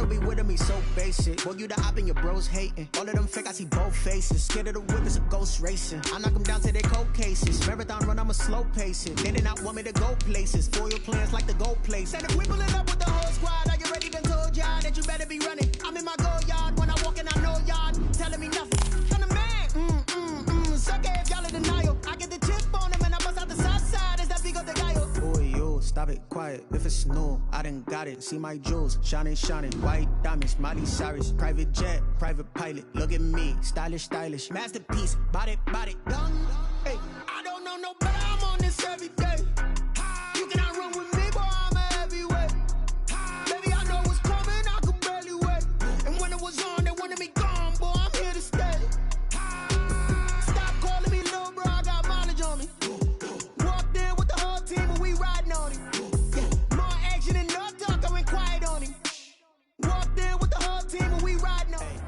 could be with me so basic. Boy, you the op and your bros hating. All of them fake, I see both faces. Scared of the whip, it's a ghost racing. I knock them down to their cold cases. Marathon run, I'ma slow pace it. They did not want me to go places. For your plans like the gold place. And if we pulling up with the whole squad, are you ready to told y'all that you better be running? I'm in my go yard. When I walk in, I know y'all telling me nothing. I'm the man. Sucker if y'all in denial. I get the chip on him and I bust out the south side. Is that big of the guy? Boy, yo, stop it, quiet. If it's new, I done got it. See my jewels, shining, white diamonds, Miley Cyrus, private jet, private pilot. Look at me, stylish, masterpiece, body, young. Hey, I don't know no better. I'm on this every day. You cannot run with me, boy. I'm a heavyweight. Baby, I know what's coming. I could barely wait. And when it was on, they wanted me gone, boy. I'm here to stay. Stop calling me little bro. I got mileage on me. Walked in with the whole team and we riding on him. Yeah, more action and no talk. I went quiet on him. Walked in with the whole team and we riding on him.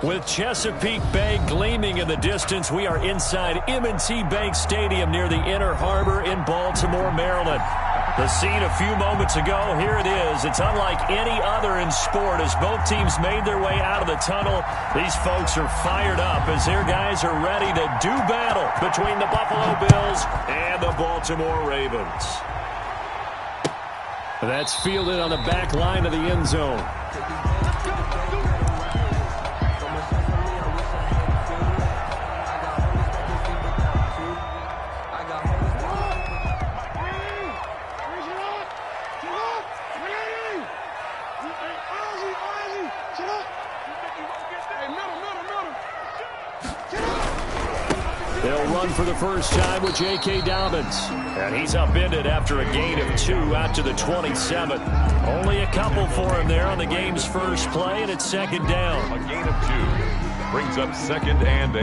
With Chesapeake Bay gleaming in the distance, we are inside M&T Bank Stadium near the Inner Harbor in Baltimore, Maryland. The scene a few moments ago, here it is. It's unlike any other in sport as both teams made their way out of the tunnel. These folks are fired up as their guys are ready to do battle between the Buffalo Bills and the Baltimore Ravens. That's fielded on the back line of the end zone. They'll run for the first time with J.K. Dobbins. And he's upended after a gain of 2 out to the 27. Only a couple for him there on the game's first play, and it's second down. A gain of 2 brings up 2nd and 8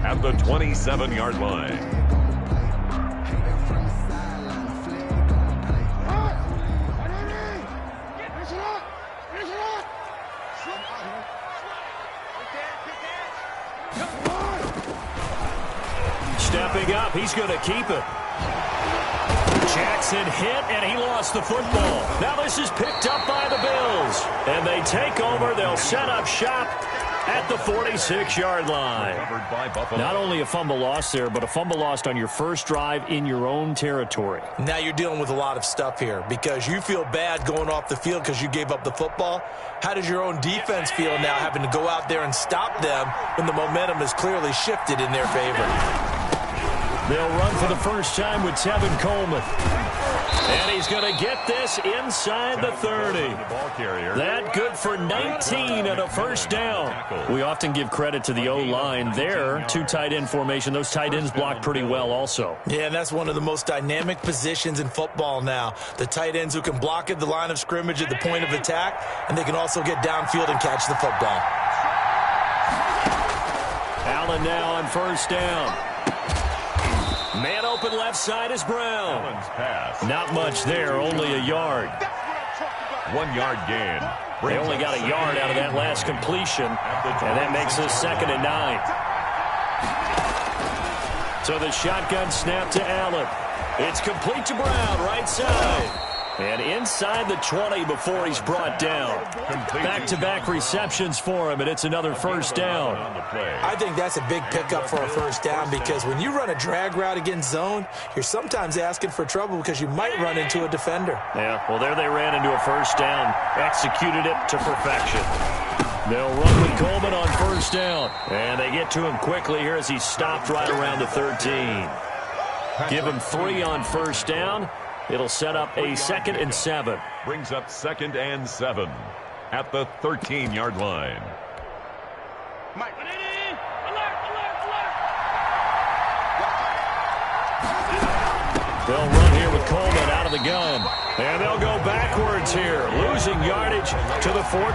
at the 27-yard line. Stepping up, he's going to keep it. Jackson hit, and he lost the football. Now this is picked up by the Bills. And they take over. They'll set up shop at the 46-yard line. Not only a fumble loss there, but a fumble lost on your first drive in your own territory. Now you're dealing with a lot of stuff here because you feel bad going off the field because you gave up the football. How does your own defense feel now having to go out there and stop them when the momentum is clearly shifted in their favor? They'll run for the first time with Tevin Coleman. And he's going to get this inside the 30. That good for 19 and a first down. We often give credit to the O-line there. 2 tight end formation. Those tight ends block pretty well also. Yeah, and that's one of the most dynamic positions in football now. The tight ends who can block at the line of scrimmage at the point of attack, and they can also get downfield and catch the football. Allen now on first down. Man open left side is Brown. Not much there, only a yard. 1 yard gain. They only got a yard out of that last completion, and that makes us 2nd and 9. So the shotgun snap to Allen. It's complete to Brown, right side. And inside the 20 before he's brought down. Back-to-back receptions for him, and it's another first down. I think that's a big pickup for a first down because when you run a drag route against zone, you're sometimes asking for trouble because you might run into a defender. Yeah, well, there they ran into a first down. Executed it to perfection. They'll run with Coleman on first down. And they get to him quickly here as he's stopped right around the 13. Give him 3 on first down. It'll set up a 2nd and 7. Brings up 2nd and 7 at the 13-yard line. Mike. They'll run here with Coleman out of the gun. And they'll go backwards here, losing yardage to the 14.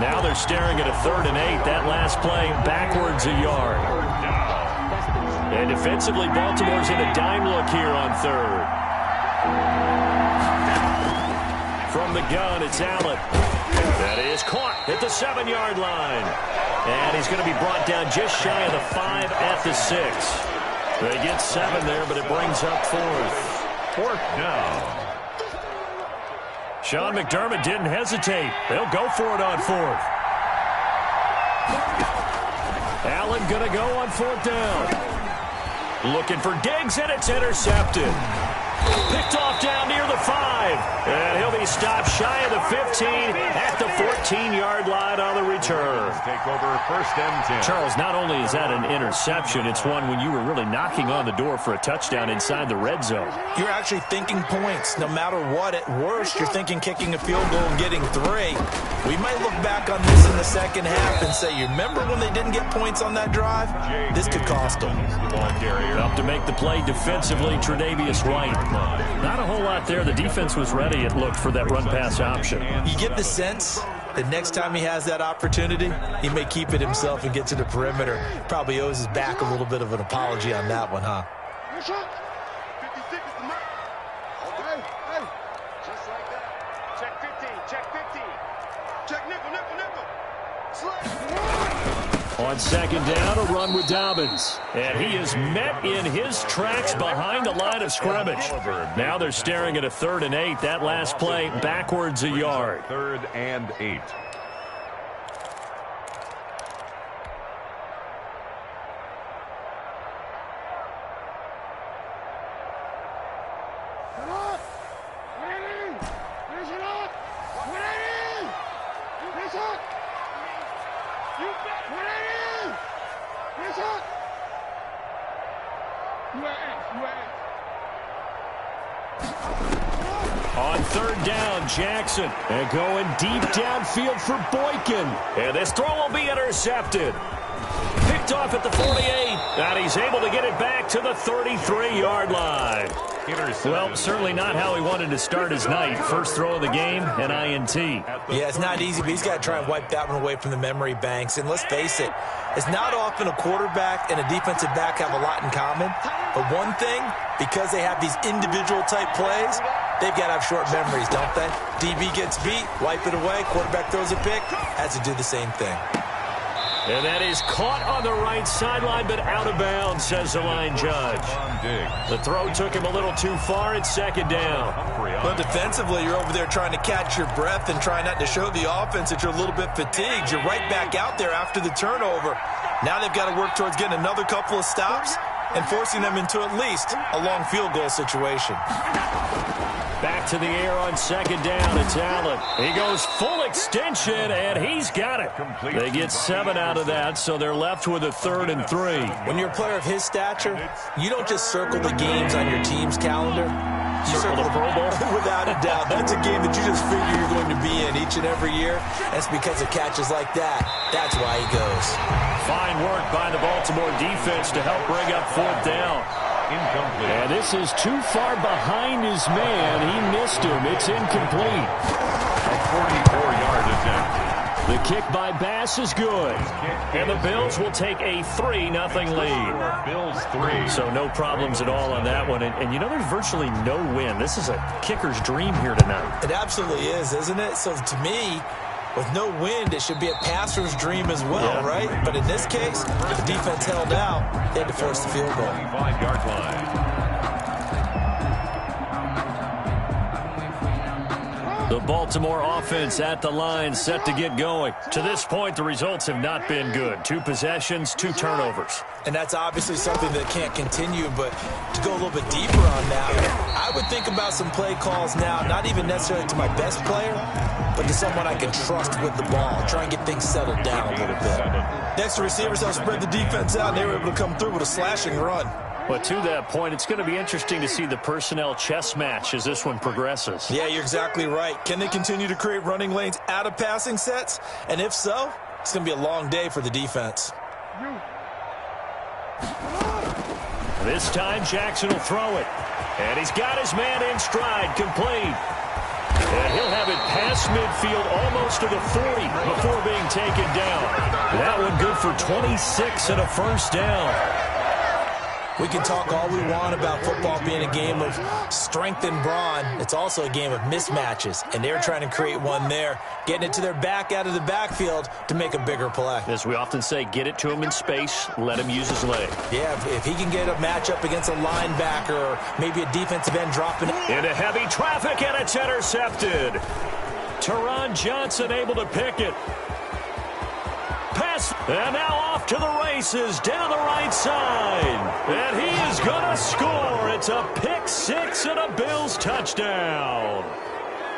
Now they're staring at a 3rd and 8. That last play backwards a yard. And defensively, Baltimore's in a dime look here on 3rd. From the gun, it's Allen. That is caught at the 7-yard line. And he's going to be brought down just shy of the 5 at the 6. They get 7 there, but it brings up 4th. 4th down. Sean McDermott didn't hesitate. They'll go for it on fourth. Allen going to go on fourth down. Looking for Diggs, and it's intercepted. Picked off down near the 5. And he'll be stopped shy of the 15 at the 14-yard line on the return. Take over first and 10. Charles, not only is that an interception, it's one when you were really knocking on the door for a touchdown inside the red zone. You're actually thinking points. No matter what, at worst, you're thinking kicking a field goal and getting 3. We might look back on this in the second half and say, you remember when they didn't get points on that drive? This could cost them. Up to make the play defensively, Tre'Davious White. Not a whole lot there. The defense was ready, it looked, for that run-pass option. You get the sense that next time he has that opportunity, he may keep it himself and get to the perimeter. Probably owes his back a little bit of an apology on that one, huh? 56 is the mark. Okay, hey. Just like that. Check 15, check 15. Check nickel, nickel, nickel. Slide. On second down, a run with Dobbins. And he is met in his tracks behind the line of scrimmage. Now they're staring at a 3rd and 8. That last play backwards a yard. 3rd and 8. On 3rd down, Jackson. And going deep downfield for Boykin. And this throw will be intercepted. Picked off at the 48. And he's able to get it back to the 33-yard line. Well, certainly not how he wanted to start his night. First throw of the game, an INT. Yeah, it's not easy, but he's got to try and wipe that one away from the memory banks. And let's face it, it's not often a quarterback and a defensive back have a lot in common. But one thing, because they have these individual type plays, they've got to have short memories, don't they? DB gets beat, wipe it away, quarterback throws a pick, has to do the same thing. And that is caught on the right sideline, but out of bounds, says the line judge. The throw took him a little too far. It's second down. But defensively, you're over there trying to catch your breath and try not to show the offense that you're a little bit fatigued. You're right back out there after the turnover. Now they've got to work towards getting another couple of stops and forcing them into at least a long field goal situation. Back to the air on second down. It's Allen. He goes full extension, and he's got it. They get 7 out of that, so they're left with a 3rd and 3. When you're a player of his stature, you don't just circle the games on your team's calendar. You circle the Pro Bowl. Without a doubt. That's a game that you just figure you're going to be in each and every year. That's because of catches like that. That's why he goes. Fine work by the Baltimore defense to help bring up 4th down. Incomplete. And this is too far behind his man. He missed him. It's incomplete. A 44-yard attempt. The kick by Bass is good. And the Bills will take a 3-0 lead. Bills 3. So no problems at all on that one. And you know, there's virtually no win. This is a kicker's dream here tonight. It absolutely is, isn't it? So to me, with no wind, it should be a passer's dream as well, right? But in this case, the defense held out. They had to force the field goal. 5-yard line. The Baltimore offense at the line, set to get going. To this point, the results have not been good. 2 possessions, 2 turnovers. And that's obviously something that can't continue, but to go a little bit deeper on that, I would think about some play calls now, not even necessarily to my best player, but to someone I can trust with the ball. Try and get things settled down a little bit. Next, the receivers help spread the defense out, and they were able to come through with a slashing run. But to that point, it's going to be interesting to see the personnel chess match as this one progresses. Yeah, you're exactly right. Can they continue to create running lanes out of passing sets? And if so, it's going to be a long day for the defense. This time, Jackson will throw it. And he's got his man in stride, complete. And he'll have it past midfield almost to the 40 before being taken down. That one good for 26 and a first down. We can talk all we want about football being a game of strength and brawn. It's also a game of mismatches, and they're trying to create one there, getting it to their back out of the backfield to make a bigger play. As we often say, get it to him in space, let him use his leg. Yeah, if he can get a matchup against a linebacker or maybe a defensive end dropping it. Into heavy traffic, and it's intercepted. Teron Johnson able to pick it. Pass, and now off to the races, down the right side. And he is going to score. It's a pick six and a Bills touchdown.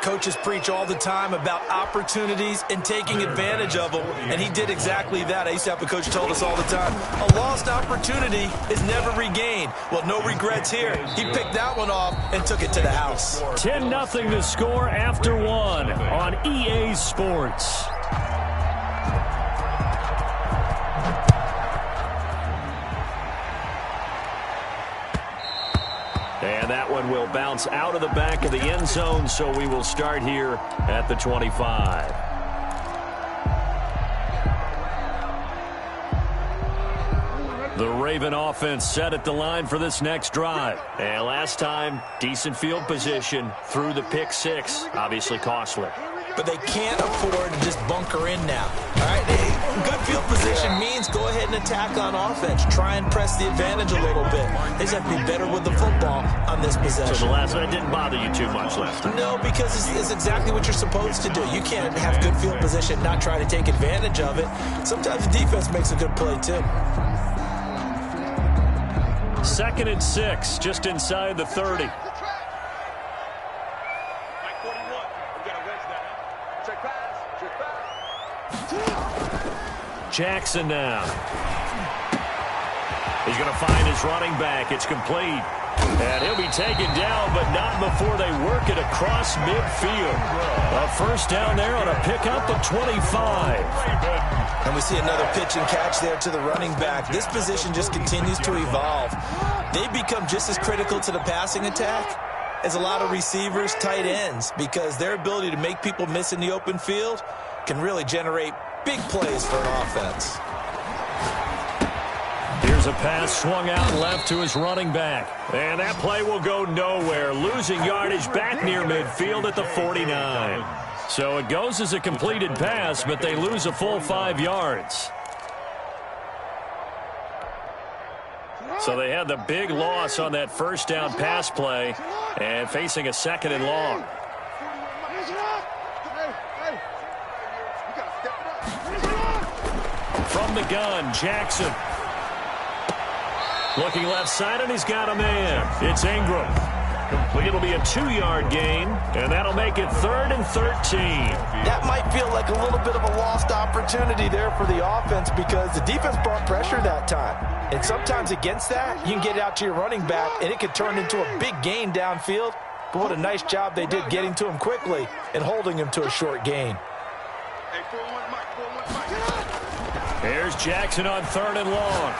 Coaches preach all the time about opportunities and taking advantage of them, and he did exactly that. I used to have a coach told us all the time, a lost opportunity is never regained. Well, no regrets here. He picked that one off and took it to the house. 10-0 to score after one on EA Sports. And that one will bounce out of the back of the end zone, so we will start here at the 25. The Raven offense set at the line for this next drive. And last time, decent field position through the pick six, obviously costly. But they can't afford to just bunker in now. All right, good field position means go ahead and attack on offense. Try and press the advantage a little bit. They just have to be better with the football on this possession. So the last one didn't bother you too much last time? No, because it's exactly what you're supposed to do. You can't have good field position, not try to take advantage of it. Sometimes the defense makes a good play, too. 2nd and 6, just inside the 30. Jackson now. He's going to find his running back. It's complete. And he'll be taken down, but not before they work it across midfield. A first down there on a pickup of 25. And we see another pitch and catch there to the running back. This position just continues to evolve. They become just as critical to the passing attack as a lot of receivers, tight ends, because their ability to make people miss in the open field can really generate big plays for an offense. Here's a pass swung out left to his running back. And that play will go nowhere, losing yardage back near midfield at the 49. So it goes as a completed pass, but they lose a full 5 yards. So they had the big loss on that first down pass play and facing a 2nd and long. From the gun, Jackson. Looking left side, and he's got a man. It's Ingram. It'll be a 2-yard gain, and that'll make it 3rd and 13. That might feel like a little bit of a lost opportunity there for the offense because the defense brought pressure that time. And sometimes against that, you can get out to your running back, and it could turn into a big gain downfield. But what a nice job they did getting to him quickly and holding him to a short gain. Here's Jackson on 3rd and long.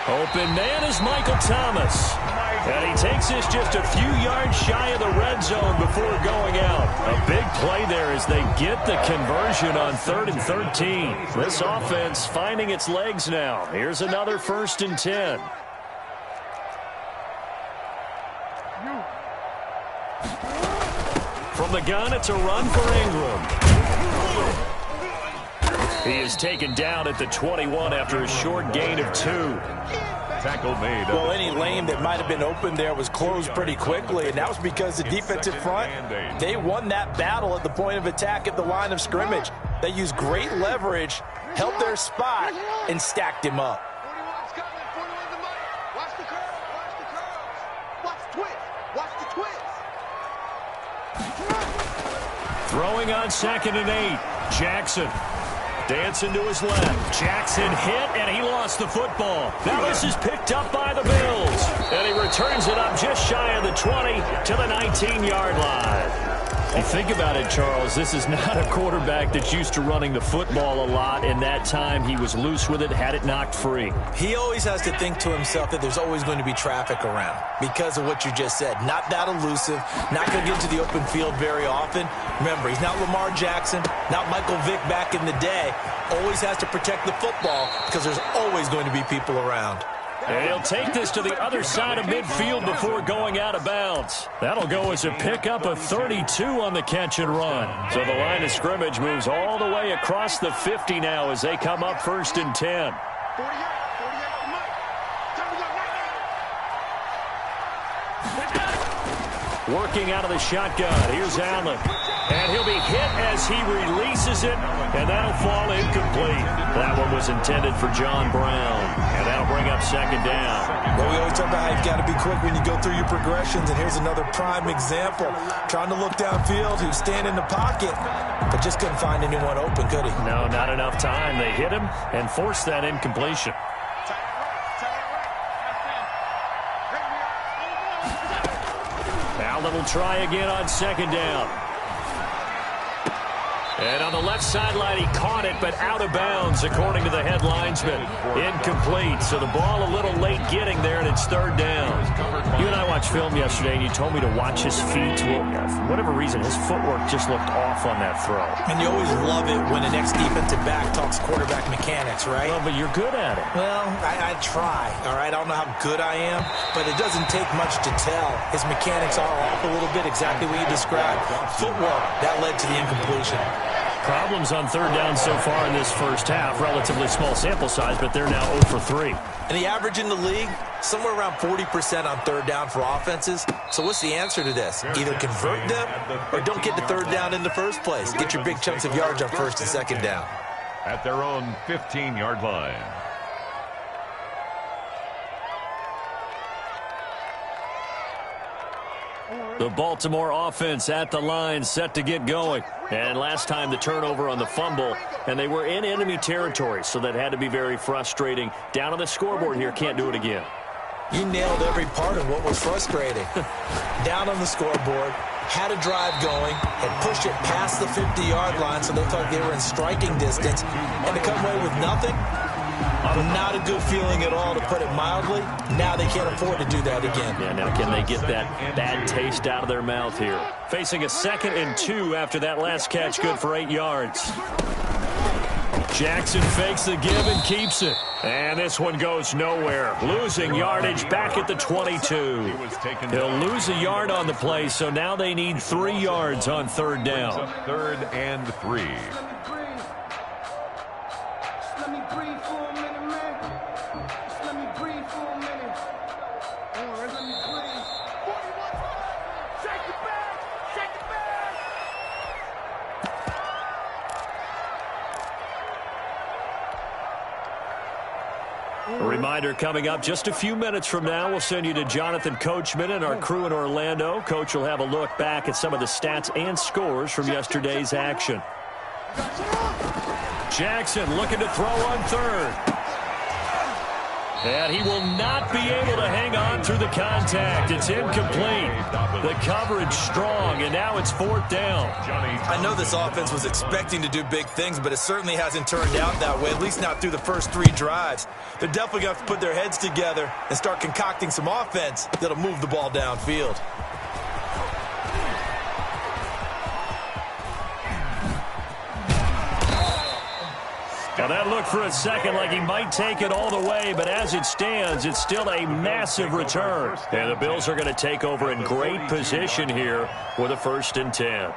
Open man is Michael Thomas. And he takes this just a few yards shy of the red zone before going out. A big play there as they get the conversion on 3rd and 13. This offense finding its legs now. Here's another 1st and 10. From the gun, it's a run for Ingram. He is taken down at the 21 after a short gain of 2. Tackle made. Well, any lane that might have been open there was closed pretty quickly, and that was because the defensive front, they won that battle at the point of attack at the line of scrimmage. They used great leverage, held their spot, and stacked him up. 41's coming, 41's the mic. Watch the curls, watch the curls. Watch the twist, watch the twist. Throwing on 2nd and 8. Jackson. Dancing to his left. Jackson hit, and he lost the football. Now this is picked up by the Bills. And he returns it up just shy of the 20 to the 19-yard line. You think about it, Charles, this is not a quarterback that's used to running the football a lot. In that time, he was loose with it, had it knocked free. He always has to think to himself that there's always going to be traffic around because of what you just said. Not that elusive, not going to get to the open field very often. Remember, he's not Lamar Jackson, not Michael Vick back in the day. Always has to protect the football because there's always going to be people around. And he'll take this to the other side of midfield before going out of bounds. That'll go as a pickup of 32 on the catch and run. So the line of scrimmage moves all the way across the 50 now as they come up 1st and 10. 48, Mike. Time to go right now. Working out of the shotgun. Here's Allen. And he'll be hit as he releases it, and that'll fall incomplete. That one was intended for John Brown, and that'll bring up 2nd down. Well, we always talk about how you've got to be quick when you go through your progressions, and here's another prime example. Trying to look downfield, he was standing in the pocket, but just couldn't find anyone open, could he? No, not enough time. They hit him and forced that incompletion. Allen will try again on 2nd down. And on the left sideline, he caught it, but out of bounds, according to the head linesman. Incomplete, so the ball a little late getting there, and it's 3rd down. You and I watched film yesterday, and you told me to watch his feet. Well, for whatever reason, his footwork just looked off on that throw. And you always love it when an ex-defensive back talks quarterback mechanics, right? Well, but you're good at it. Well, I try, all right? I don't know how good I am, but it doesn't take much to tell. His mechanics are off a little bit, exactly what you described. Footwork, that led to the incompletion. Problems on 3rd down so far in this first half. Relatively small sample size, but they're now 0 for 3. And the average in the league, somewhere around 40% on 3rd down for offenses. So what's the answer to this? Either convert them or don't get to 3rd down in the first place. Get your big chunks of yards on 1st and 2nd down. At their own 15-yard line. The Baltimore offense at the line, set to get going. And last time the turnover on the fumble, and they were in enemy territory, so that had to be very frustrating. Down on the scoreboard here, can't do it again. You nailed every part of what was frustrating. Down on the scoreboard, had a drive going, and pushed it past the 50-yard line so they thought they were in striking distance, and to come away with nothing, not a good feeling at all, to put it mildly. Now they can't afford to do that again. Yeah, now can they get that bad taste out of their mouth here? Facing a 2nd and 2 after that last catch, good for 8 yards. Jackson fakes the give and keeps it. And this one goes nowhere. Losing yardage back at the 22. He'll lose a yard on the play, so now they need 3 yards on 3rd down. 3rd and 3. A reminder coming up just a few minutes from now, we'll send you to Jonathan Coachman and our crew in Orlando. Coach will have a look back at some of the stats and scores from yesterday's action. Jackson looking to throw on 3rd. And he will not be able to hang on through the contact. It's incomplete. The coverage strong, and now it's 4th down. I know this offense was expecting to do big things, but it certainly hasn't turned out that way, at least not through the first 3 drives. They're definitely going to have to put their heads together and start concocting some offense that'll move the ball downfield. Now that looked for a second like he might take it all the way, but as it stands, it's still a massive return. And the Bills are going to take over in great position here with a 1st and 10.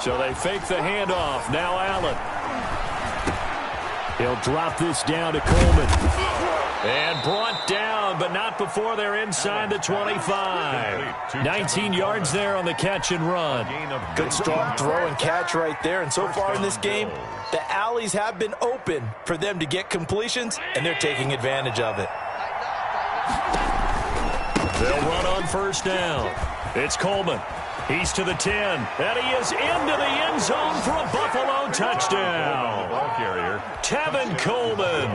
So they fake the handoff. Now Allen. He'll drop this down to Coleman. And brought down, but not before they're inside the 25. 19 yards there on the catch and run. Good strong throw and catch right there. And so far in this game, the alleys have been open for them to get completions, and they're taking advantage of it. They'll run on 1st down. It's Coleman. He's to the 10, and he is into the end zone for a Buffalo touchdown. Ball carrier. Tevin Coleman,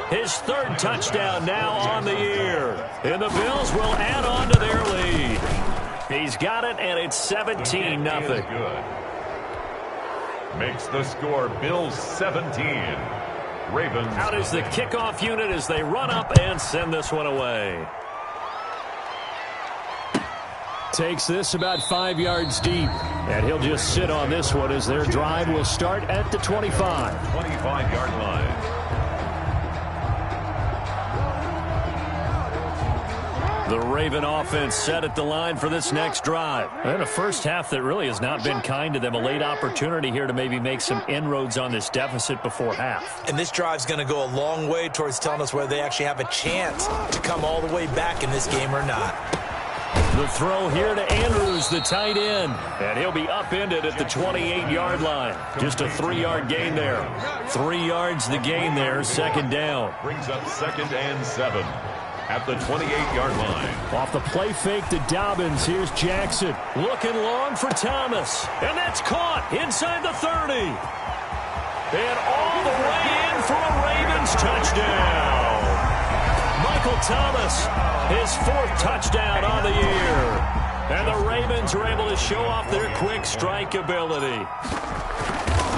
his third touchdown now on the year. And the Bills will add on to their lead. He's got it, and it's 17-0. Good. Makes the score Bills 17. Ravens. Out is the kickoff unit as they run up and send this one away. Takes this about 5 yards deep, and he'll just sit on this one as their drive will start at the 25. 25-yard line. The Raven offense set at the line for this next drive. And a first half that really has not been kind to them. A late opportunity here to maybe make some inroads on this deficit before half. And this drive's going to go a long way towards telling us whether they actually have a chance to come all the way back in this game or not. The throw here to Andrews, the tight end. And he'll be upended at the 28-yard line. Just a 3-yard gain there. 3 yards the gain there, second down. Brings up 2nd and 7 at the 28-yard line. Off the play fake to Dobbins, here's Jackson. Looking long for Thomas. And that's caught inside the 30. And all the way in for a Ravens touchdown. Michael Thomas, his 4th touchdown on the year. And the Ravens are able to show off their quick strike ability.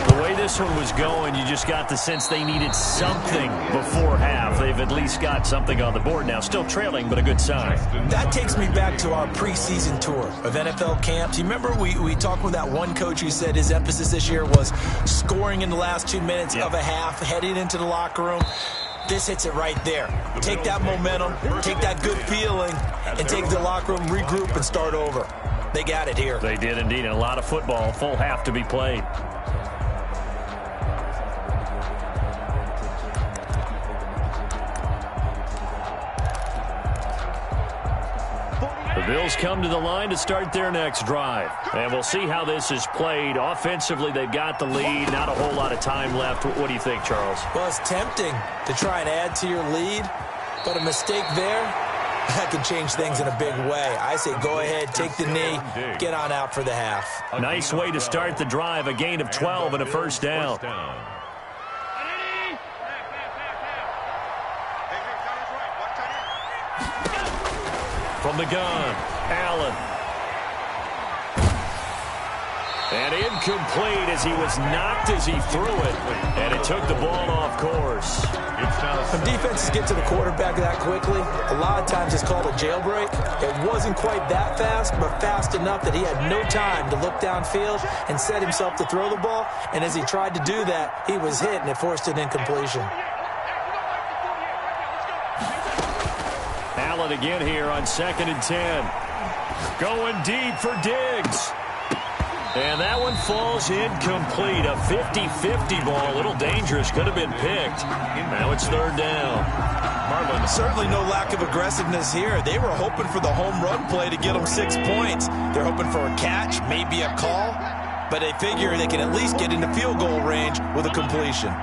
The way this one was going, you just got the sense they needed something before half. They've at least got something on the board now. Still trailing, but a good sign. That takes me back to our preseason tour of NFL camps. You remember we talked with that one coach who said his emphasis this year was scoring in the last 2 minutes of a half, heading into the locker room. This hits it right there. Take that momentum, take that good feeling, and take the locker room, regroup, and start over. They got it here. They did indeed, and a lot of football, full half to be played. The Bills come to the line to start their next drive. And we'll see how this is played. Offensively, they've got the lead. Not a whole lot of time left. What do you think, Charles? Well, it's tempting to try and add to your lead, but a mistake there, that can change things in a big way. I say go ahead, take the knee, get on out for the half. Nice way to start the drive. A gain of 12 and a first down. From the gun, Allen. And incomplete as he was knocked as he threw it. And it took the ball off course. When defenses get to the quarterback that quickly, a lot of times it's called a jailbreak. It wasn't quite that fast, but fast enough that he had no time to look downfield and set himself to throw the ball. And as he tried to do that, he was hit and it forced an incompletion. Allen again here on 2nd and 10. Going deep for Diggs. And that one falls incomplete. A 50-50 ball. A little dangerous. Could have been picked. Now it's 3rd down. Marlon, certainly no lack of aggressiveness here. They were hoping for the home run play to get them 6 points. They're hoping for a catch, maybe a call. But they figure they can at least get into field goal range with a completion.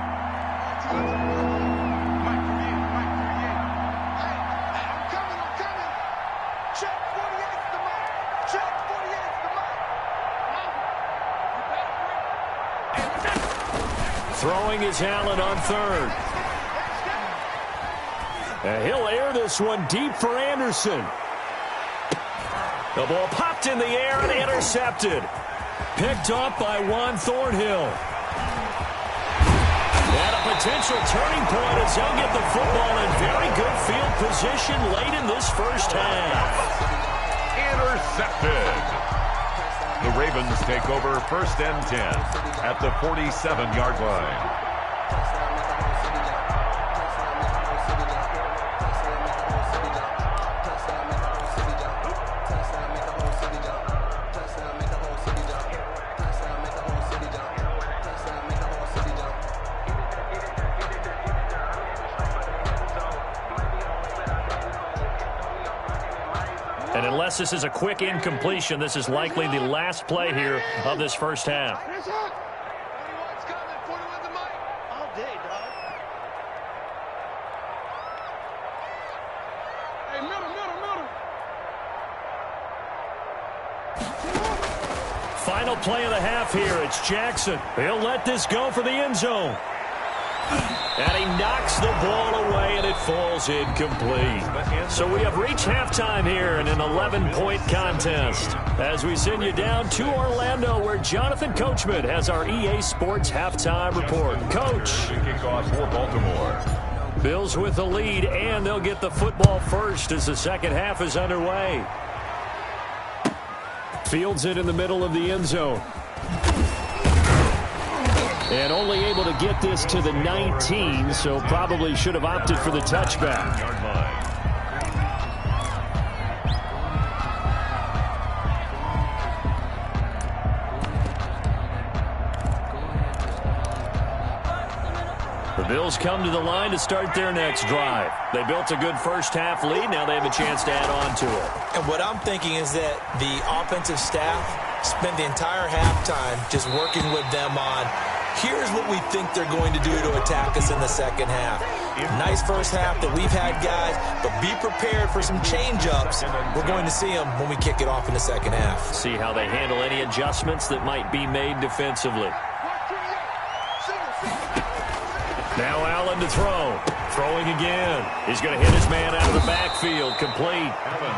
Throwing is Allen on 3rd. And he'll air this one deep for Anderson. The ball popped in the air and intercepted. Picked up by Juan Thornhill. And a potential turning point as he'll get the football in very good field position late in this first half. Intercepted. The Ravens take over 1st and 10 at the 47-yard line. And unless this is a quick incompletion, this is likely the last play here of this first half. Final play of the half here. It's Jackson. He'll let this go for the end zone. And he knocks the ball away, and it falls incomplete. So we have reached halftime here in an 11-point contest. As we send you down to Orlando, where Jonathan Coachman has our EA Sports halftime report. Coach. Kickoff for Baltimore. Bills with the lead, and they'll get the football first as the second half is underway. Fields it in the middle of the end zone. And only able to get this to the 19, so probably should have opted for the touchback. The Bills come to the line to start their next drive. They built a good first-half lead. Now they have a chance to add on to it. And what I'm thinking is that the offensive staff spent the entire halftime just working with them on, here's what we think they're going to do to attack us in the second half. Nice first half that we've had, guys, but be prepared for some change-ups. We're going to see them when we kick it off in the second half. See how they handle any adjustments that might be made defensively. Now Allen to throw. Throwing again. He's going to hit his man out of the backfield. Complete.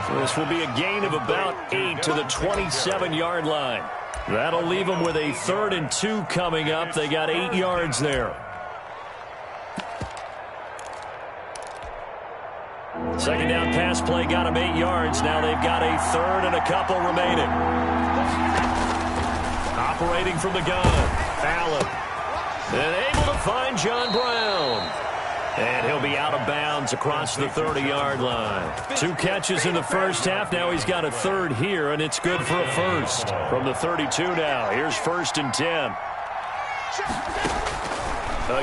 So this will be a gain of about 8 to the 27-yard line. That'll leave them with a 3rd and 2 coming up. They got 8 yards there. Second down pass play got them 8 yards. Now they've got a 3rd and a couple remaining. Operating from the gun. Allen. And able to find John Brown. And he'll be out of bounds across the 30-yard line. 2 catches in the first half. Now he's got a 3rd here, and it's good for a first. From the 32 now, here's 1st and 10.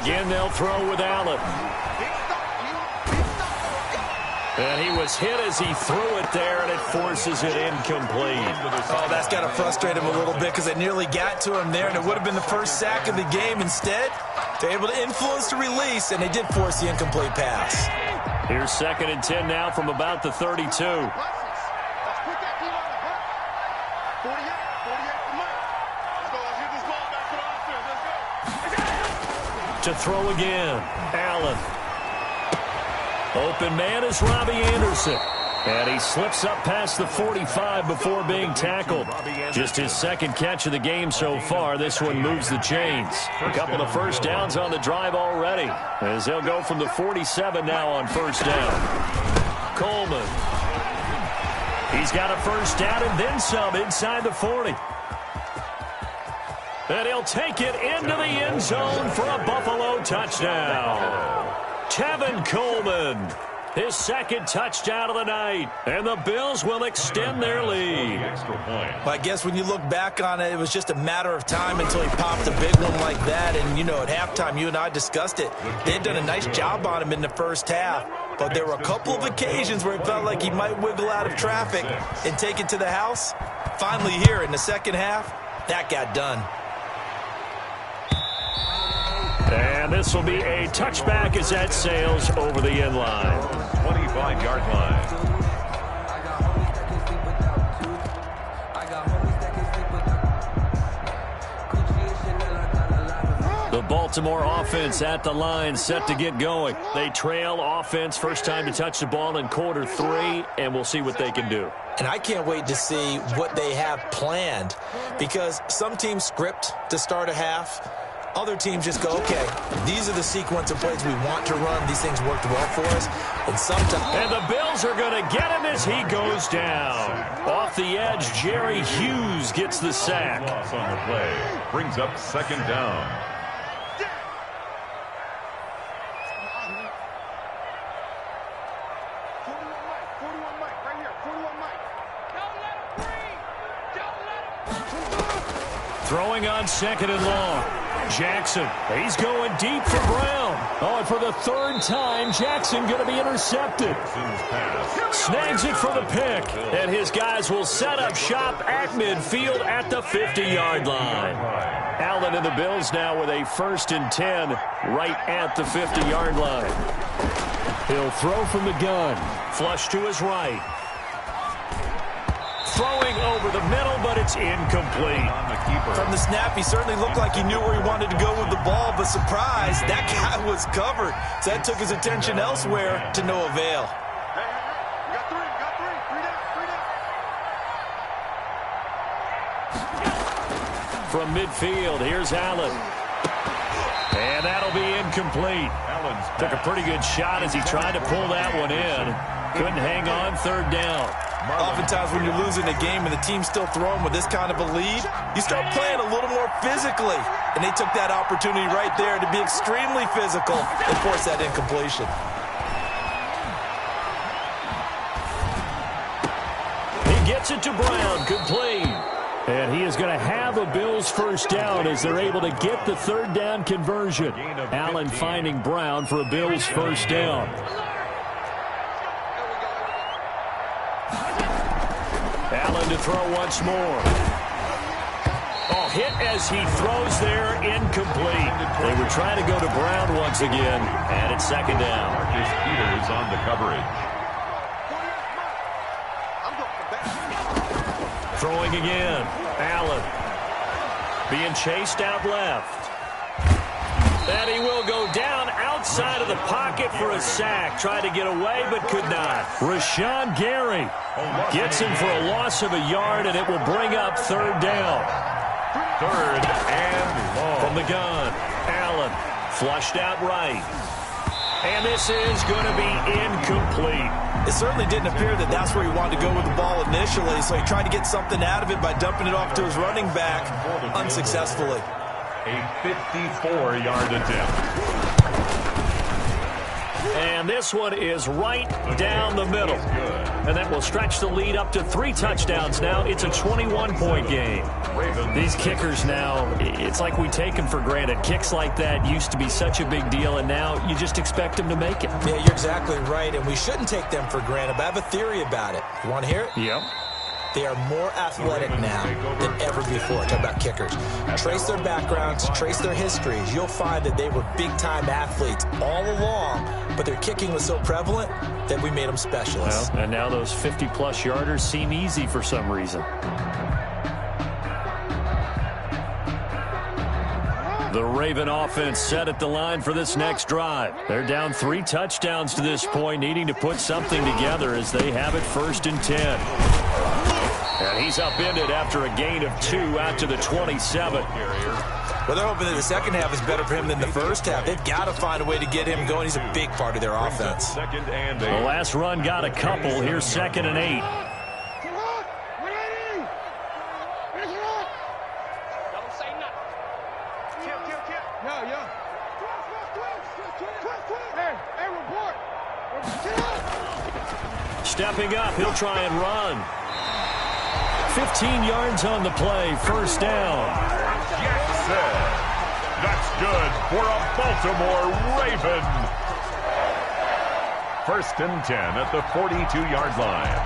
Again, they'll throw with Allen. And he was hit as he threw it there, and it forces it incomplete. Oh, that's got to frustrate him a little bit because they nearly got to him there, and it would have been the first sack of the game. Instead, they're able to influence the release, and they did force the incomplete pass. Here's 2nd and 10 now from about the 32. To throw again, Allen. Open man is Robbie Anderson. And he slips up past the 45 before being tackled. Just his 2nd catch of the game so far. This one moves the chains. A couple of first downs on the drive already, as they'll go from the 47 now on 1st down. Coleman. He's got a first down and then some inside the 40. And he'll take it into the end zone for a Buffalo touchdown. Tevin Coleman, his 2nd touchdown of the night, and the Bills will extend their lead. Well, I guess when you look back on it, it was just a matter of time until he popped a big one like that. And, you know, at halftime, you and I discussed it. They had done a nice job on him in the first half, but there were a couple of occasions where it felt like he might wiggle out of traffic and take it to the house. Finally here in the second half, that got done. And this will be a touchback as that sails over the end line. 25-yard line. The Baltimore offense at the line, set to get going. They trail offense, first time to touch the ball in quarter 3, and we'll see what they can do. And I can't wait to see what they have planned, because some teams script to start a half. Other teams just go, okay, these are the sequence of plays we want to run. These things worked well for us. And sometimes... And the Bills are going to get him as he goes down. Off the edge, Jerry Hughes gets the sack. Loss on the play brings up 2nd down. Throwing on 2nd and long. Jackson, he's going deep for Brown. Oh, and for the 3rd time, Jackson going to be intercepted. Snags it for the pick. And his guys will set up shop at midfield at the 50-yard line. Allen and the Bills now with a 1st and 10 right at the 50-yard line. He'll throw from the gun. Flush to his right. Throwing over the middle, but it's incomplete. From the snap, he certainly looked like he knew where he wanted to go with the ball, but surprise, that guy was covered. So that took his attention elsewhere to no avail. Hey, you got three. Three down. From midfield, here's Allen. And that'll be incomplete. Took a pretty good shot as he tried to pull that one in. Couldn't hang on, third down. Oftentimes when you're losing a game and the team's still throwing with this kind of a lead, you start playing a little more physically. And they took that opportunity right there to be extremely physical and force that incompletion. He gets it to Brown, complete. And he is going to have a Bills first down as they're able to get the third down conversion. Allen finding Brown for a Bills first down. Allen to throw once more. Oh, hit as he throws there, incomplete. They were trying to go to Brown once again, and it's second down. Marcus Peters on the coverage. Throwing again. Allen being chased out left. And he will go down outside of the pocket for a sack. Tried to get away, but could not. Rashawn Gary gets him for a loss of a yard, and it will bring up third down. Third and long. From the gun, Allen flushed out right. And this is going to be incomplete. It certainly didn't appear that that's where he wanted to go with the ball initially, so he tried to get something out of it by dumping it off to his running back unsuccessfully. A 54-yard attempt. And this one is right down the middle. And that will stretch the lead up to 3 touchdowns now. It's a 21-point game. These kickers now, it's like we take them for granted. Kicks like that used to be such a big deal, and now you just expect them to make it. Yeah, you're exactly right, and we shouldn't take them for granted, but I have a theory about it. You want to hear it? Yep. They are more athletic now than ever before. Talk about kickers. Trace their backgrounds, trace their histories. You'll find that they were big-time athletes all along, but their kicking was so prevalent that we made them specialists. Well, and now those 50-plus yarders seem easy for some reason. The Raven offense set at the line for this next drive. They're down 3 touchdowns to this point, needing to put something together as they have it 1st and 10. And he's upended after a gain of 2 out to the 27. Well, they're hoping that the second half is better for him than the first half. They've got to find a way to get him going. He's a big part of their offense. Second and 8. The last run got a couple. Here's 2nd and 8. Stepping up, he'll try and run. 15 yards on the play, first down. Jackson. That's good for a Baltimore Raven. 1st and 10 at the 42-yard line.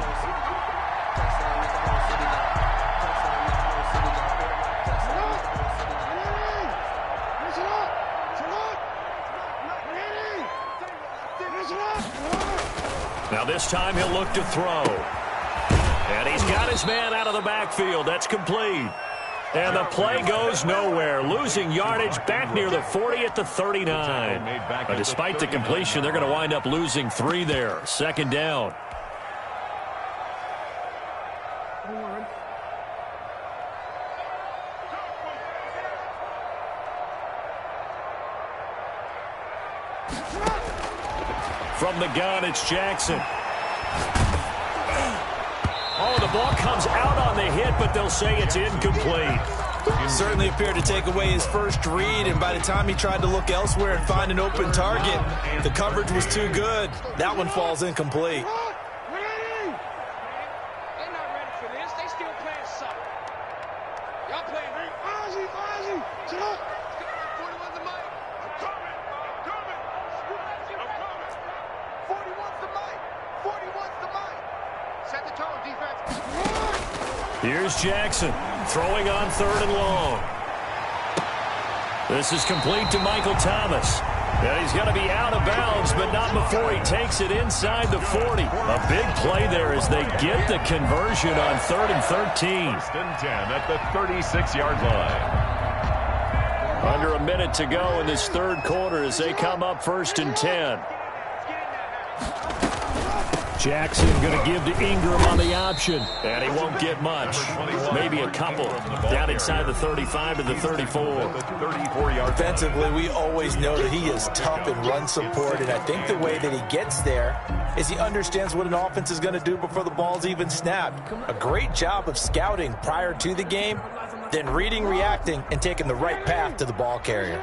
Now this time he'll look to throw. And he's got his man out of the backfield. That's complete. And the play goes nowhere. Losing yardage back near the 40 at the 39. But despite the completion, they're going to wind up losing 3 there. 2nd down. From the gun, it's Jackson. Oh, the ball comes out on the hit, but they'll say it's incomplete. Certainly appeared to take away his first read, and by the time he tried to look elsewhere and find an open target, the coverage was too good. That one falls incomplete. They're not ready for this. They still playing sucker. Y'all playing Ozzy. Shut up. 41's the mic. I'm coming. 41's the mic. 41's the mic. Set the tone, defense. Here's Jackson throwing on 3rd and long. This is complete to Michael Thomas. And he's going to be out of bounds, but not before he takes it inside the 40. A big play there as they get the conversion on 3rd and 13. 1st and 10 at the 36-yard line. Under a minute to go in this third quarter as they come up 1st and 10. Jackson going to give to Ingram on the option. And he won't get much. Maybe a couple. Down inside the 35 to the 34. Defensively, we always know that he is tough in run support, and I think the way that he gets there is he understands what an offense is going to do before the ball's even snapped. A great job of scouting prior to the game, then reading, reacting, and taking the right path to the ball carrier.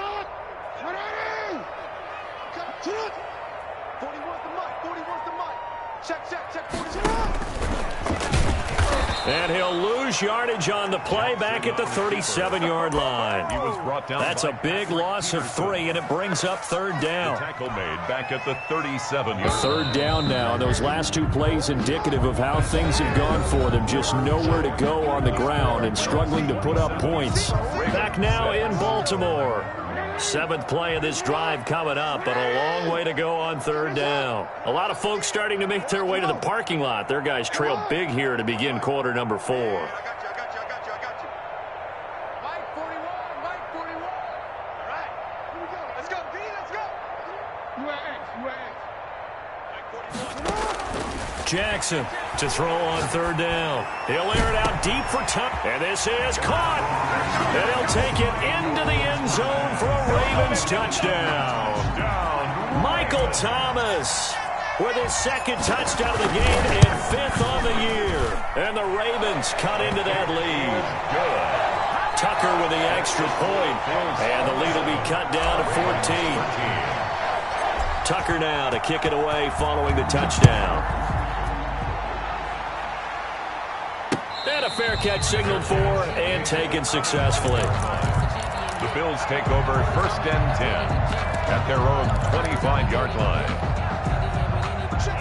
And he'll lose yardage on the play back at the 37-yard line. He was brought down. That's a big loss of 3, and it brings up 3rd down. Tackle made back at the 37-yard. 3rd down now. Those last 2 plays indicative of how things have gone for them. Just nowhere to go on the ground and struggling to put up points. Back now in Baltimore. 7th play of this drive coming up, but a long way to go on 3rd down. A lot of folks starting to make their way to the parking lot. Their guys trail big here to begin quarter number 4. I got you. Mike 41. All right, here we go. Let's go, B, let's go. You at X. Mike 41. Jackson to throw on 3rd down. He'll air it out deep for touch. And this is caught. And he'll take it into the end zone for a Ravens touchdown. Michael Thomas with his 2nd touchdown of the game and 5th on the year. And the Ravens cut into that lead. Tucker with the extra point. And the lead will be cut down to 14. Tucker now to kick it away following the touchdown. And a fair catch signaled for and taken successfully. The Bills take over 1st and 10 at their own 25-yard line.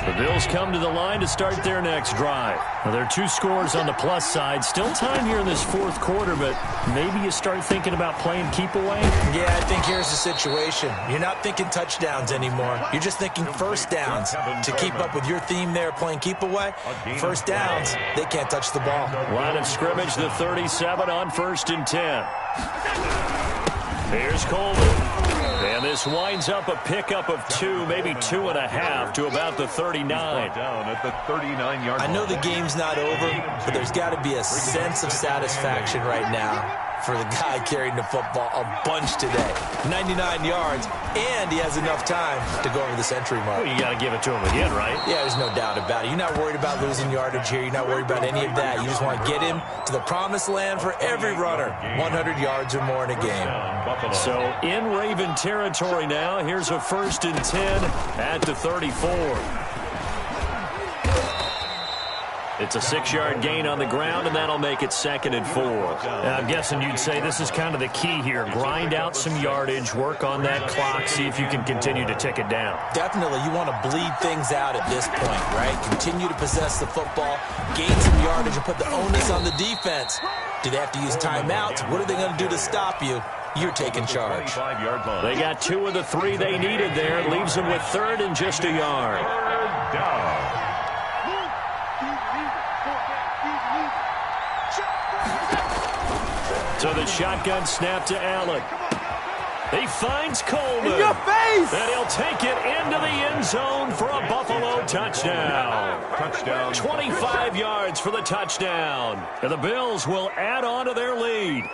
The Bills come to the line to start their next drive. Now, there are 2 scores on the plus side. Still time here in this 4th quarter, but maybe you start thinking about playing keep away? Yeah, I think here's the situation. You're not thinking touchdowns anymore. You're just thinking 1st downs. To keep up with your theme there, playing keep away, 1st downs, they can't touch the ball. Line of scrimmage, the 37 on 1st and 10. Here's Coleman. And this winds up a pickup of 2, maybe 2.5 to about the 39. Down at the 39-yard line. I know the game's not over, but there's got to be a sense of satisfaction right now for the guy carrying the football a bunch today. 99 yards, and he has enough time to go over the century mark. Well, you got to give it to him again, right? Yeah, there's no doubt about it. You're not worried about losing yardage here. You're not worried about any of that. You just want to get him to the promised land for every runner. 100 yards or more in a game. So in Raven territory now. Here's a 1st and 10 at the 34. It's a 6-yard gain on the ground, and that'll make it 2nd and 4. I'm guessing you'd say this is kind of the key here. Grind out some yardage, work on that clock, see if you can continue to tick it down. Definitely, you want to bleed things out at this point, right? Continue to possess the football, gain some yardage, and put the onus on the defense. Do they have to use timeouts? What are they going to do to stop you? You're taking charge. They got 2 of the 3 they needed there. Leaves them with 3rd and just a yard. 3rd down. So the shotgun snap to Allen. He finds Coleman. In your face! And he'll take it into the end zone for a Buffalo touchdown. Touchdown. 25 yards for the touchdown. And the Bills will add on to their lead.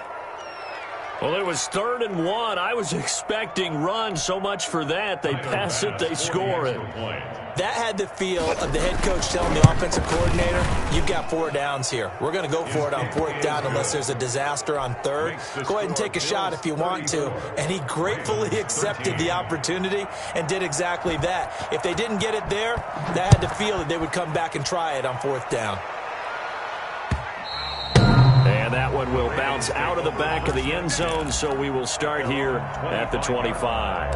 Well, it was 3rd and 1. I was expecting run, so much for that. They pass it, they score it. That had the feel of the head coach telling the offensive coordinator, you've got 4 downs here. We're going to go for it on 4th down unless there's a disaster on 3rd. Go ahead and take a shot if you want to. And he gratefully accepted the opportunity and did exactly that. If they didn't get it there, that had the feel that they would come back and try it on 4th down. And that one will bounce out of the back of the end zone, so we will start here at the 25.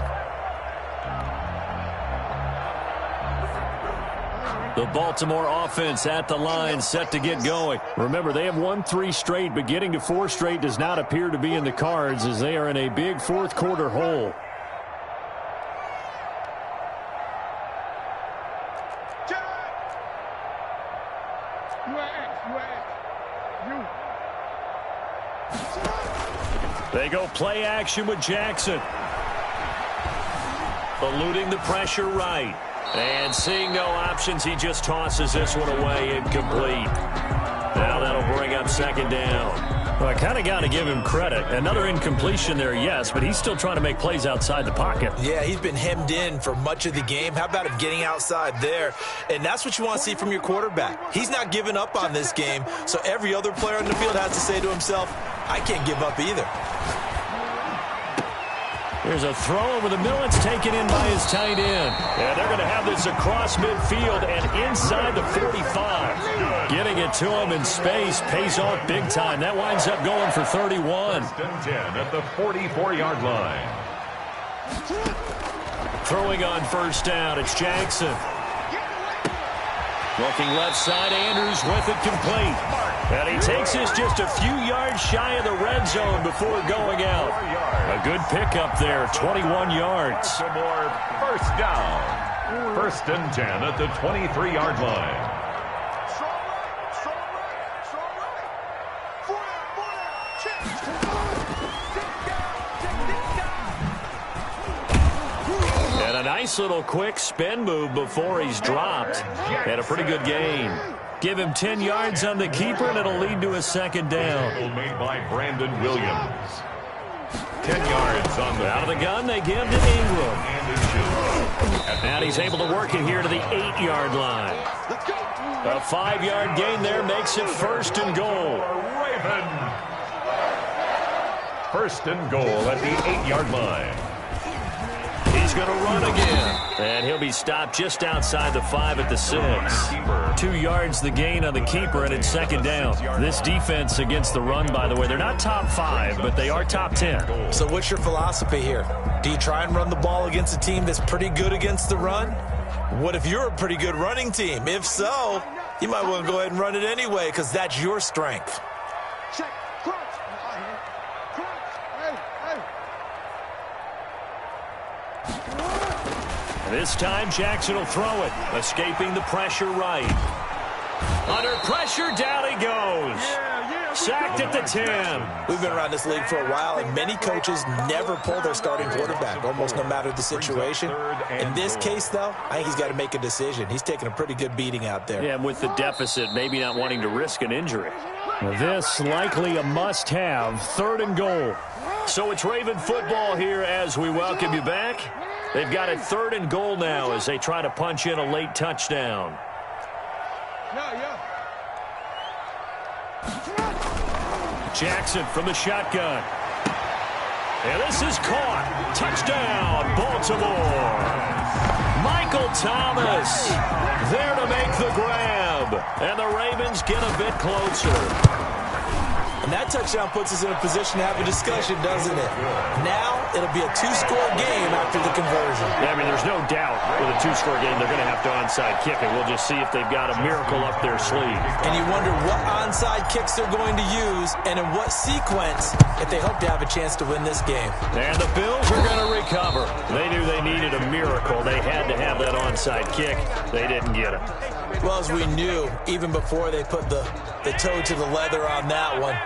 The Baltimore offense at the line, set to get going. Remember, they have won 3 straight, but getting to 4 straight does not appear to be in the cards as they are in a big 4th quarter hole. They go play action with Jackson. Eluding the pressure right. And seeing no options, he just tosses this one away, incomplete. Now that'll bring up second down. Well, I kind of got to give him credit. Another incompletion there, yes, but he's still trying to make plays outside the pocket. Yeah, he's been hemmed in for much of the game. How about him getting outside there? And that's what you want to see from your quarterback. He's not giving up on this game, so every other player on the field has to say to himself, I can't give up either. There's a throw over the middle. It's taken in by his tight end. And they're going to have this across midfield and inside the 45. Getting it to him in space pays off big time. That winds up going for 31. First and 10 at the 44-yard line. Throwing on first down, it's Jackson. Looking left side, Andrews with it complete. And he takes this just a few yards shy of the red zone before going out. A good pickup there, 21 yards. Some more first down. First and 10 at the 23-yard line. And a nice little quick spin move before he's dropped. Had a pretty good gain. Give him 10 yards on the keeper, and it'll lead to a second down. Made by Brandon Williams. 10 yards on the out of the gun. They give to Ingram. And he's able to work it here to the 8-yard line. A 5-yard gain there makes it first and goal. Raven. First and goal at the 8-yard line. He's going to run again. And he'll be stopped just outside the 5 at the 6. 2 yards the gain on the keeper, and it's second down. This defense against the run, by the way, they're not top 5, but they are top 10. So what's your philosophy here? Do you try and run the ball against a team that's pretty good against the run? What if you're a pretty good running team? If so, you might want to go ahead and run it anyway because that's your strength. This time, Jackson will throw it, escaping the pressure right. Under pressure, down he goes. Sacked at the 10. We've been around this league for a while, and many coaches never pull their starting quarterback, almost no matter the situation. In this case, though, I think he's got to make a decision. He's taking a pretty good beating out there. Yeah, and with the deficit, maybe not wanting to risk an injury. This likely a must-have, third and goal. So it's Raven football here as we welcome you back. They've got it third and goal now as they try to punch in a late touchdown. Jackson from the shotgun. And this is caught. Touchdown, Baltimore. Michael Thomas there to make the grab. And the Ravens get a bit closer. And that touchdown puts us in a position to have a discussion, doesn't it? Now, it'll be a 2-score game after the conversion. Yeah, I mean, there's no doubt with a 2-score game, they're going to have to onside kick it. We'll just see if they've got a miracle up their sleeve. And you wonder what onside kicks they're going to use and in what sequence if they hope to have a chance to win this game. And the Bills are going to recover. They knew they needed a miracle. They had to have that onside kick. They didn't get it. Well, as we knew, even before they put the toe to the leather on that one,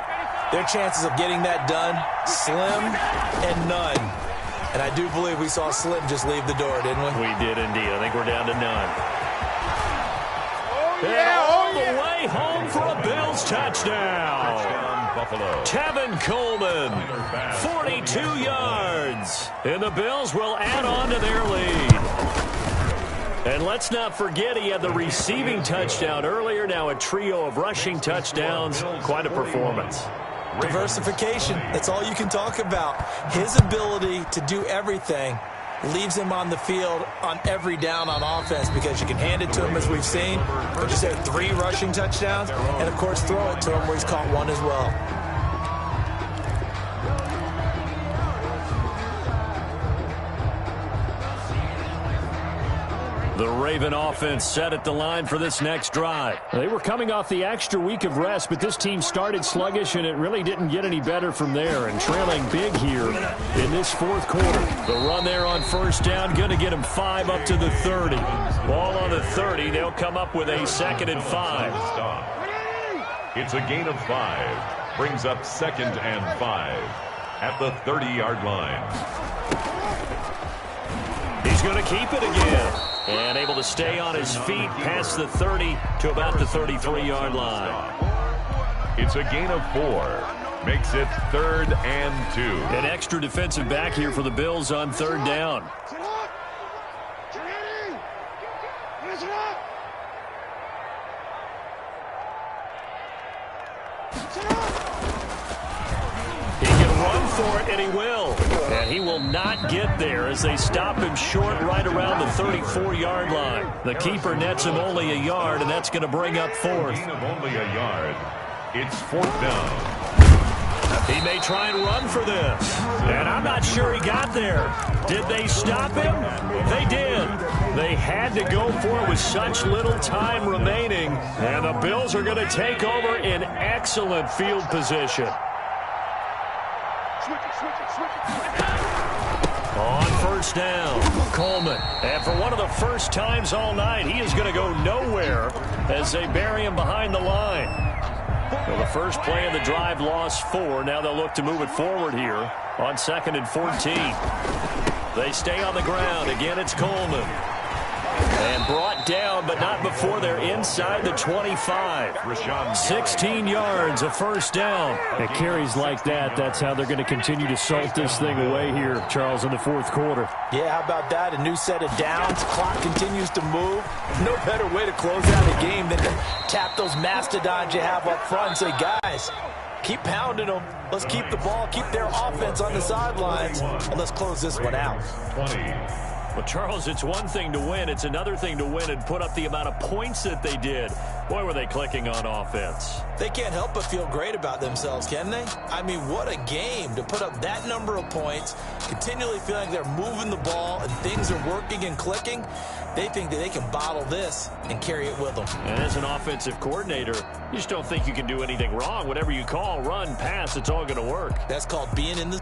their chances of getting that done, slim and none. And I do believe we saw Slim just leave the door, didn't we? We did indeed. I think we're down to none. And all the way home for a Bills touchdown. Tevin Coleman, 42 yards. And the Bills will add on to their lead. And let's not forget he had the receiving touchdown earlier. Now a trio of rushing touchdowns. Quite a performance. Diversification, that's all you can talk about. His ability to do everything leaves him on the field on every down on offense because you can hand it to him as we've seen. But you say 3 rushing touchdowns and, of course, throw it to him where he's caught 1 as well. The Raven offense set at the line for this next drive. They were coming off the extra week of rest, but this team started sluggish, and it really didn't get any better from there. And trailing big here in this fourth quarter. The run there on first down, going to get them 5 up to the 30. Ball on the 30. They'll come up with a 2nd and 5. It's a gain of 5. Brings up 2nd and 5 at the 30-yard line. He's going to keep it again. And able to stay on his feet past the 30 to about the 33-yard line. It's a gain of 4. Makes it 3rd and 2. An extra defensive back here for the Bills on 3rd down. He can run for it, and he will. And he will not get there as they stop him short right around the 34-yard line. The keeper nets him only a yard, and that's going to bring up 4th. Gain of only a yard. It's 4th down. He may try and run for this. And I'm not sure he got there. Did they stop him? They did. They had to go for it with such little time remaining. And the Bills are going to take over in excellent field position. On 1st down, Coleman. And for one of the first times all night, he is going to go nowhere as they bury him behind the line. Well, the first play of the drive lost 4. Now they'll look to move it forward here on 2nd and 14. They stay on the ground. Again, it's Coleman. And brought down, but not before they're inside the 25. 16 yards, a 1st down. At carries like that, that's how they're going to continue to salt this thing away here, Charles, in the 4th quarter. Yeah, how about that? A new set of downs. Clock continues to move. No better way to close out a game than to tap those mastodons you have up front and say, guys, keep pounding them. Let's keep the ball, keep their offense on the sidelines, and let's close this one out. 20. Well, Charles, it's one thing to win. It's another thing to win and put up the amount of points that they did. Boy, were they clicking on offense. They can't help but feel great about themselves, can they? I mean, what a game to put up that number of points, continually feeling they're moving the ball and things are working and clicking. They think that they can bottle this and carry it with them. And as an offensive coordinator, you just don't think you can do anything wrong. Whatever you call, run, pass, it's all going to work. That's called being in the